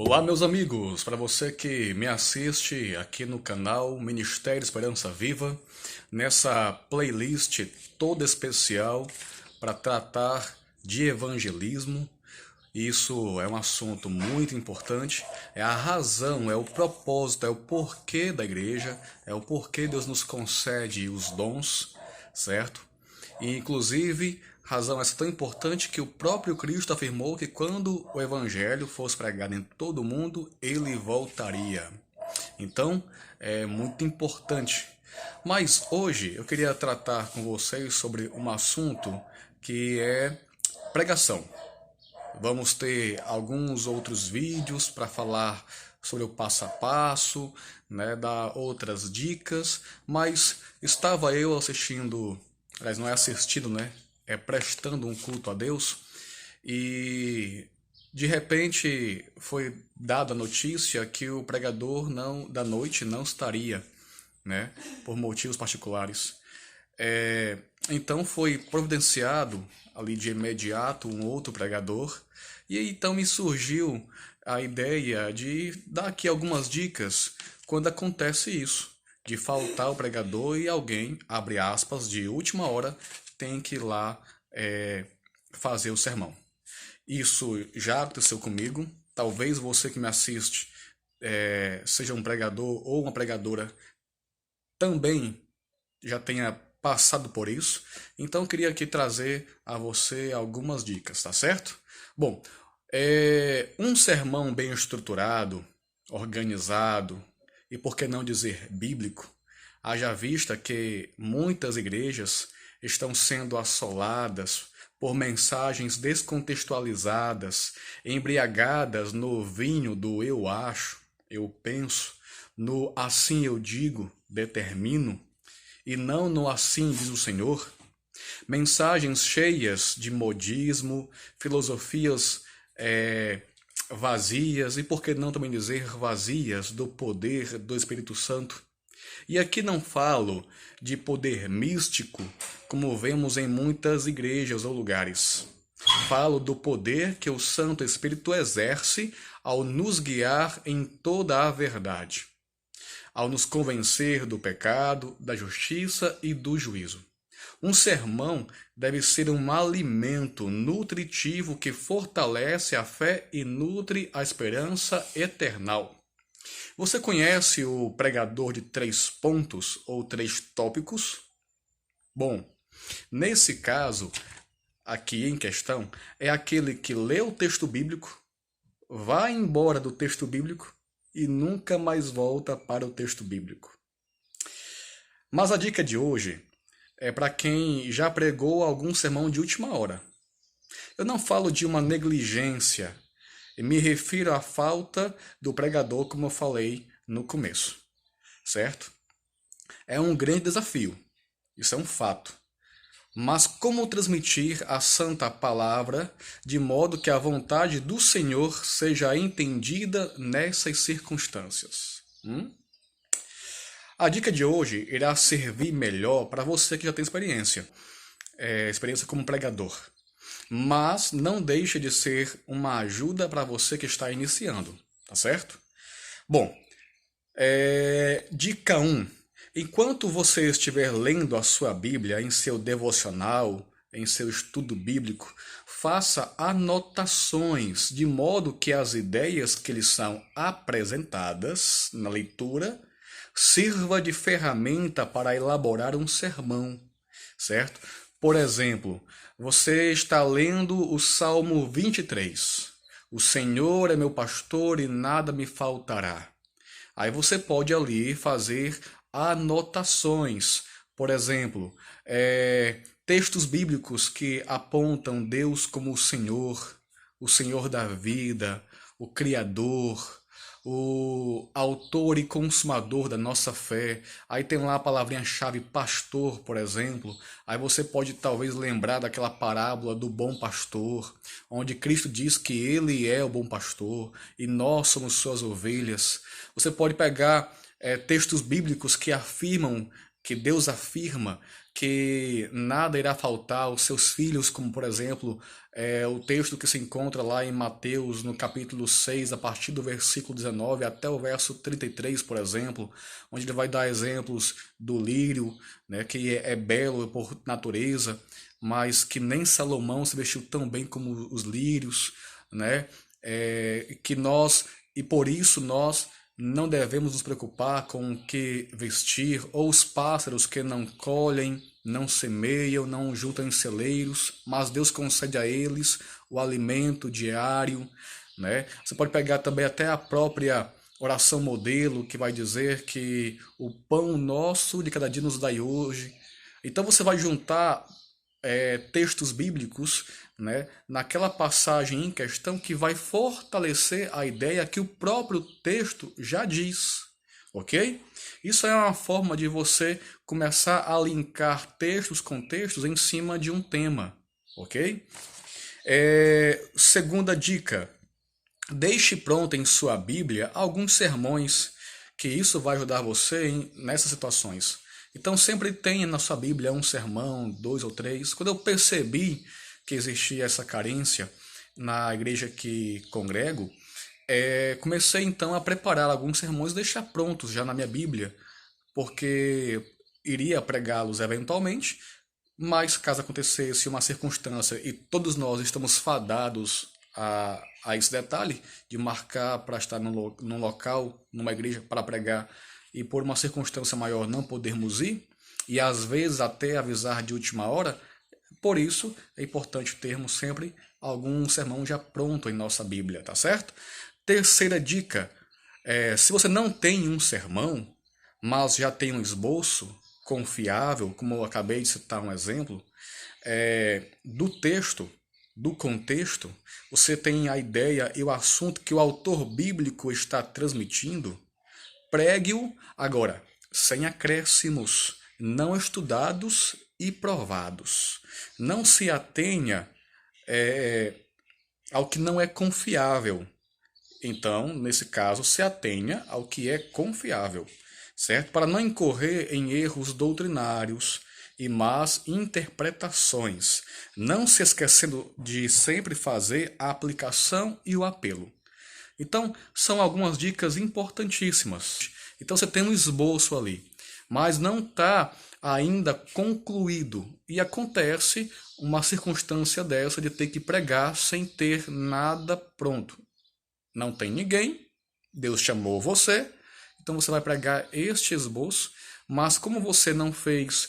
Olá, meus amigos! Para você que me assiste aqui no canal Ministério Esperança Viva, nessa playlist toda especial para tratar de evangelismo. Isso é um assunto muito importante, é a razão, é o propósito, é o porquê da igreja, é o porquê Deus nos concede os dons, certo? E, inclusive, razão essa tão importante que o próprio Cristo afirmou que quando o evangelho fosse pregado em todo o mundo, ele voltaria. Então, é muito importante. Mas hoje eu queria tratar com vocês sobre um assunto que é pregação. Vamos ter alguns outros vídeos para falar sobre o passo a passo, né, dar outras dicas, mas estava eu assistindo, aliás, não é assistindo, né, é prestando um culto a Deus, e de repente foi dada a notícia que o pregador não da noite não estaria, né, por motivos particulares. Então foi providenciado ali de imediato um outro pregador, e aí então me surgiu a ideia de dar aqui algumas dicas quando acontece isso, de faltar o pregador e alguém, abre aspas, de última hora, tem que ir lá fazer o sermão. Isso já aconteceu comigo, talvez você que me assiste seja um pregador ou uma pregadora também já tenha passado por isso, então eu queria aqui trazer a você algumas dicas, tá certo? Bom, um sermão bem estruturado, organizado e por que não dizer bíblico, haja vista que muitas igrejas estão sendo assoladas por mensagens descontextualizadas, embriagadas no vinho do eu acho, eu penso, no assim eu digo, determino, e não no assim diz o Senhor, mensagens cheias de modismo, filosofias vazias e por que não também dizer vazias do poder do Espírito Santo. E aqui não falo de poder místico, como vemos em muitas igrejas ou lugares. Falo do poder que o Santo Espírito exerce ao nos guiar em toda a verdade, ao nos convencer do pecado, da justiça e do juízo. Um sermão deve ser um alimento nutritivo que fortalece a fé e nutre a esperança eternal. Você conhece o pregador de 3 pontos ou 3 tópicos? Bom, nesse caso, aqui em questão, é aquele que lê o texto bíblico, vai embora do texto bíblico e nunca mais volta para o texto bíblico. Mas a dica de hoje é para quem já pregou algum sermão de última hora. Eu não falo de uma negligência, me refiro à falta do pregador, como eu falei no começo, certo? É um grande desafio, isso é um fato. Mas como transmitir a santa palavra de modo que a vontade do Senhor seja entendida nessas circunstâncias? A dica de hoje irá servir melhor para você que já tem experiência, experiência como pregador. Mas não deixe de ser uma ajuda para você que está iniciando, tá certo? Bom, dica 1. Enquanto você estiver lendo a sua Bíblia em seu devocional, em seu estudo bíblico, faça anotações de modo que as ideias que lhe são apresentadas na leitura sirva de ferramenta para elaborar um sermão, certo? Por exemplo, você está lendo o Salmo 23. O Senhor é meu pastor e nada me faltará. Aí você pode ali fazer anotações, por exemplo, textos bíblicos que apontam Deus como o Senhor da vida, o Criador, o autor e consumador da nossa fé. Aí tem lá a palavrinha-chave pastor, por exemplo. Aí você pode talvez lembrar daquela parábola do bom pastor, onde Cristo diz que ele é o bom pastor e nós somos suas ovelhas. Você pode pegar textos bíblicos que afirmam, que Deus afirma que nada irá faltar aos seus filhos, como por exemplo, o texto que se encontra lá em Mateus, no capítulo 6, a partir do versículo 19 até o verso 33, por exemplo, onde ele vai dar exemplos do lírio, né, que é belo por natureza, mas que nem Salomão se vestiu tão bem como os lírios, né? Que nós, e por isso nós não devemos nos preocupar com o que vestir, ou os pássaros que não colhem, não semeiam, não juntam em celeiros, mas Deus concede a eles o alimento diário, né? Você pode pegar também até a própria oração modelo, que vai dizer que o pão nosso de cada dia nos dai hoje. Então você vai juntar textos bíblicos, né, naquela passagem em questão que vai fortalecer a ideia que o próprio texto já diz, ok? Isso é uma forma de você começar a linkar textos com textos em cima de um tema, ok? Segunda dica, deixe pronto em sua Bíblia alguns sermões, que isso vai ajudar você nessas situações. Então sempre tenha na sua Bíblia um sermão, 2 ou 3. Quando eu percebi que existia essa carência na igreja que congrego, comecei então a preparar alguns sermões e deixar prontos já na minha Bíblia, porque iria pregá-los eventualmente, mas caso acontecesse uma circunstância e todos nós estamos fadados a esse detalhe de marcar para estar num local, numa igreja para pregar, e por uma circunstância maior não podermos ir, e às vezes até avisar de última hora, por isso é importante termos sempre algum sermão já pronto em nossa Bíblia, tá certo? Terceira dica, se você não tem um sermão, mas já tem um esboço confiável, como eu acabei de citar um exemplo, do texto, do contexto, você tem a ideia e o assunto que o autor bíblico está transmitindo, pregue-o agora, sem acréscimos, não estudados e provados. Não se atenha ao que não é confiável. Então, nesse caso, se atenha ao que é confiável, certo? Para não incorrer em erros doutrinários e más interpretações, não se esquecendo de sempre fazer a aplicação e o apelo. Então, são algumas dicas importantíssimas. Então, você tem um esboço ali, mas não está ainda concluído. E acontece uma circunstância dessa de ter que pregar sem ter nada pronto. Não tem ninguém, Deus chamou você, então você vai pregar este esboço, mas como você não fez,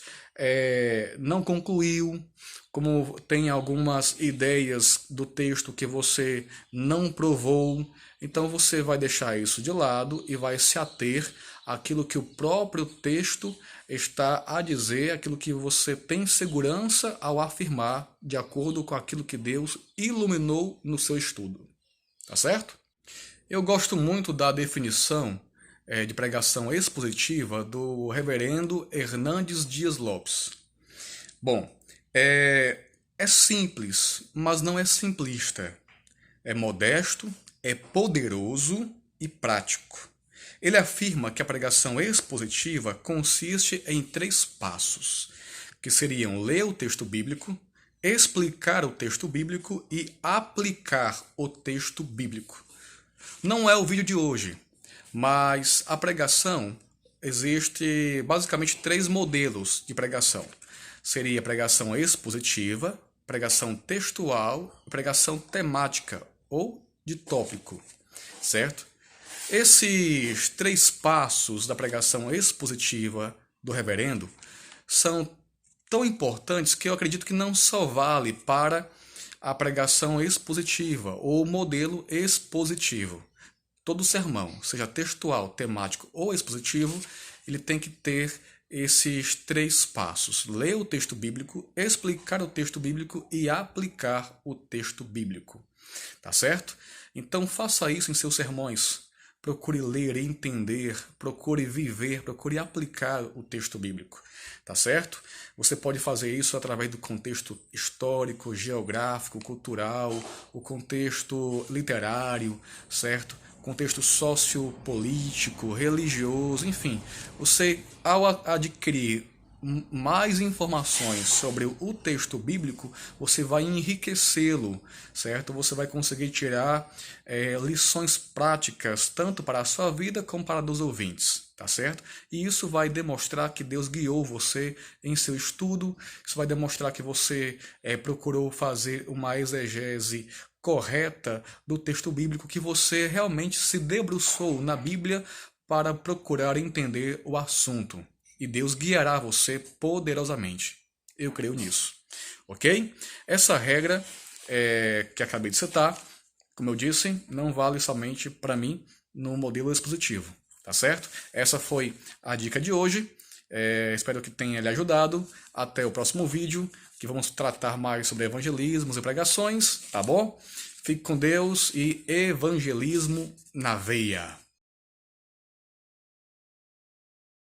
não concluiu, como tem algumas ideias do texto que você não provou, então você vai deixar isso de lado e vai se ater àquilo que o próprio texto está a dizer, aquilo que você tem segurança ao afirmar, de acordo com aquilo que Deus iluminou no seu estudo. Tá certo? Eu gosto muito da definição de pregação expositiva do reverendo Hernandes Dias Lopes. Bom, é simples, mas não é simplista. É modesto, é poderoso e prático. Ele afirma que a pregação expositiva consiste em 3 passos, que seriam ler o texto bíblico, explicar o texto bíblico e aplicar o texto bíblico. Não é o vídeo de hoje, mas a pregação, existe basicamente 3 modelos de pregação. Seria pregação expositiva, pregação textual e pregação temática ou de tópico, certo? Esses 3 passos da pregação expositiva do reverendo são tão importantes que eu acredito que não só vale para a pregação expositiva ou modelo expositivo. Todo sermão, seja textual, temático ou expositivo, ele tem que ter esses 3 passos. Ler o texto bíblico, explicar o texto bíblico e aplicar o texto bíblico. Tá certo? Então faça isso em seus sermões. Procure ler, entender, procure viver, procure aplicar o texto bíblico. Tá certo? Você pode fazer isso através do contexto histórico, geográfico, cultural, o contexto literário, certo? Contexto sociopolítico, religioso, enfim. Você, ao adquirir mais informações sobre o texto bíblico, você vai enriquecê-lo, certo? Você vai conseguir tirar lições práticas, tanto para a sua vida como para a dos ouvintes, tá certo? E isso vai demonstrar que Deus guiou você em seu estudo, isso vai demonstrar que você procurou fazer uma exegese correta do texto bíblico, que você realmente se debruçou na Bíblia para procurar entender o assunto. E Deus guiará você poderosamente. Eu creio nisso. Ok? Essa regra que acabei de citar, como eu disse, não vale somente para mim no modelo expositivo. Tá certo? Essa foi a dica de hoje. Espero que tenha lhe ajudado. Até o próximo vídeo, que vamos tratar mais sobre evangelismos e pregações. Tá bom? Fique com Deus e evangelismo na veia.